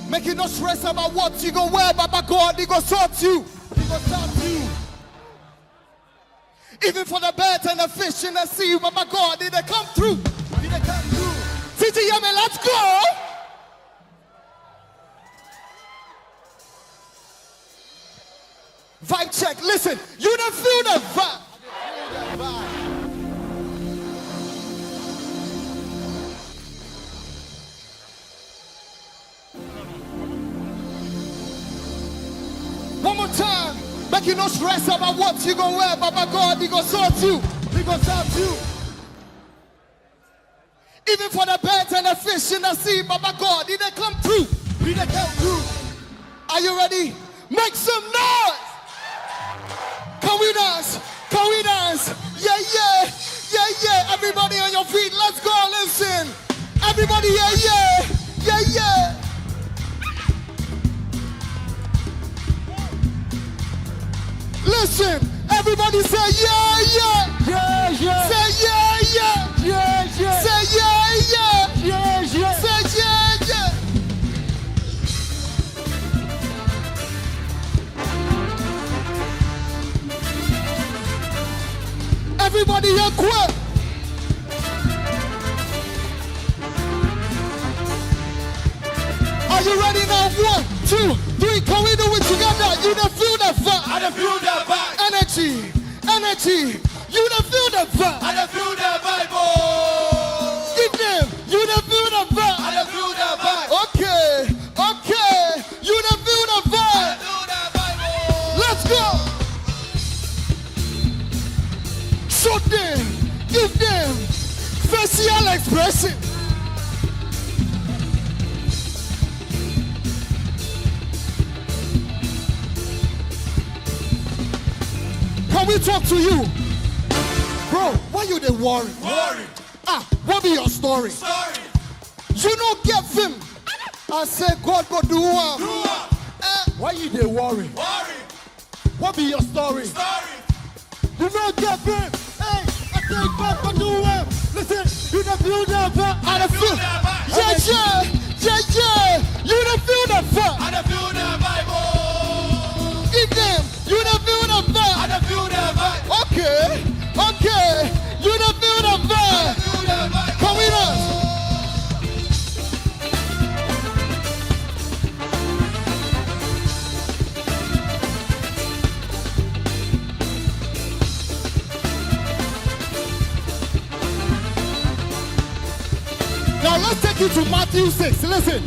Make you no stress about what you go wear, Baba God, he go sort you. He go sort you. Even for the birds and the fish in the sea, Baba God, did they come through? Did they come through? TGMAs, let's go! Vibe check, listen, you don't feel the vibe. One more time, make you no stress about what you gonna wear, Baba God, he gonna sort you. He gonna sort you. Even for the birds and the fish in the sea, Baba God, did they come through? Did they come through? Are you ready? Make some noise! Can we dance? Can we dance? Yeah, yeah, yeah, yeah. Everybody on your feet, let's go, listen. Everybody, yeah, yeah, yeah, yeah. Listen, everybody say yeah, yeah, yeah, yeah. Say yeah, yeah, yeah, yeah. Say yeah, yeah, yeah, yeah. Say yeah, yeah. Everybody here quick. Are you ready now? 1, 2, 3. Can we do it together? You don't feel the vibe. I don't feel the vibe. Energy, energy. You don't feel the vibe. I don't feel the vibe. Oh. Give them. You don't feel the vibe. I don't feel the vibe. Okay, okay. You don't feel the vibe. I don't feel the vibe. Oh. Let's go. Show them. Give them. Facial expression. Can we talk to you? Bro, why you dey worry? Worry. What be your story? Sorry. You no get him. I say God go do one. Do what? Why you dey worry? Worry. What be your story? Sorry. You no get him. Hey, I say God go do one. Listen, you don't feel that vibe. I don't feel that vibe. Yeah, yeah, yeah, yeah. You don't feel that vibe. I don't feel the vibe. Oh. Give them. You don't feel the vibe. I don't feel the vibe. Okay, okay. You don't feel the I vibe. don't feel the vibe. Come with us. Now let's take you to Matthew 6. Listen.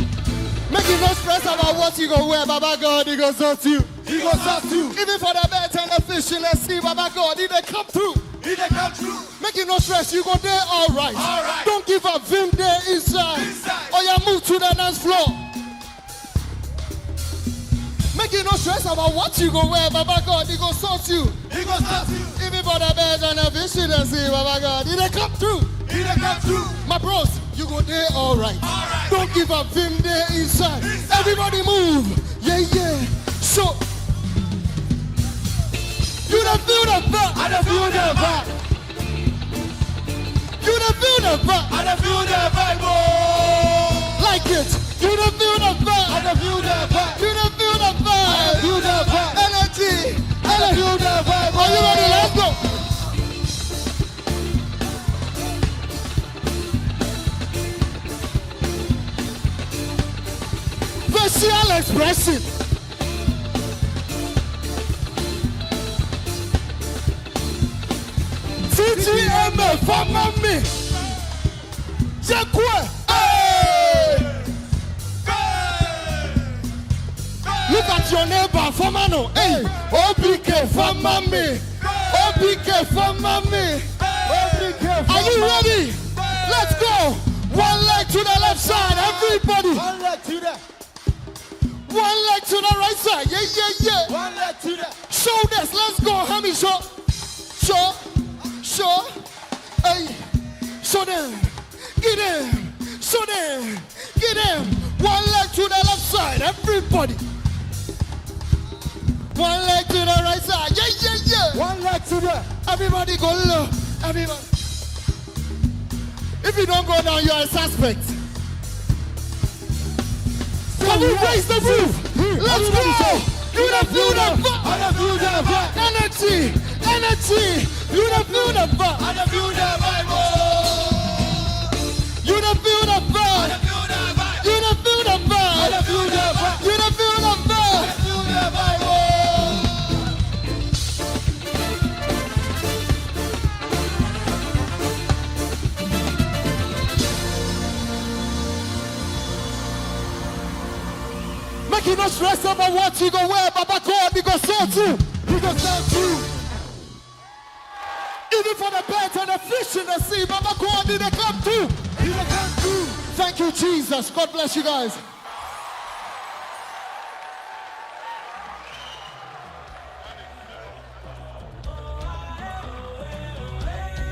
Make you no stress about what you gonna wear, Baba God, he gonna sort you. He goes up to. Even for the birds and the fish in the sea, Baba God, he they come through. He they come through. Make you no stress, you go there all right. All right. Don't give up, vim there inside. Inside. Or you move to the dance floor. Make you no stress about what you go wear, Baba God, he gonna sort you. He goes up to. Even for the birds and the fish in the sea, Baba God, he they come through. He they come through. My bros, you go there all right. All right. Don't give up, vim there inside. Inside. Everybody move. Yeah, yeah. So, you don't feel the vibe. I don't feel the vibe. You don't feel the vibe. I don't feel the vibe. Oh. Like it. You don't feel the I vibe. don't feel the vibe. You don't feel the I don't feel vibe. the vibe. Energy. I don't feel the vibe. Are you ready? Let's go. Facial expression. TGMAs, follow me. C'est quoi? Hey! Look at your neighbor, follow no. Hey, OPK, follow me. OPK, follow me. Are you ready? Let's go. One leg to the left side, everybody. One leg to the. One leg to the right side. Yeah, yeah, yeah. One leg to the. Shoulders, let's go. Hammy, show. Show. Show. Hey. Show them. Get them. Show them. Get them. One leg to the left side. Everybody. One leg to the right side. Yeah, yeah, yeah. One leg to the. Everybody go low. Everybody. If you don't go down, you are a suspect. Can we raise the roof? Let's go. You don't feel the fire. I don't feel the fire. Energy, energy. You don't feel the fire. I don't feel the Bible. You don't feel the fire. You don't feel the I fire. don't feel the fire. You don't feel the I fire. don't feel the Bible. Make you not stress about what you go wear, Baba God, because so too. Because sound true. Even for the birds and the fish in the sea, Baba God, did they come through? He will come through. Thank you, Jesus. God bless you guys.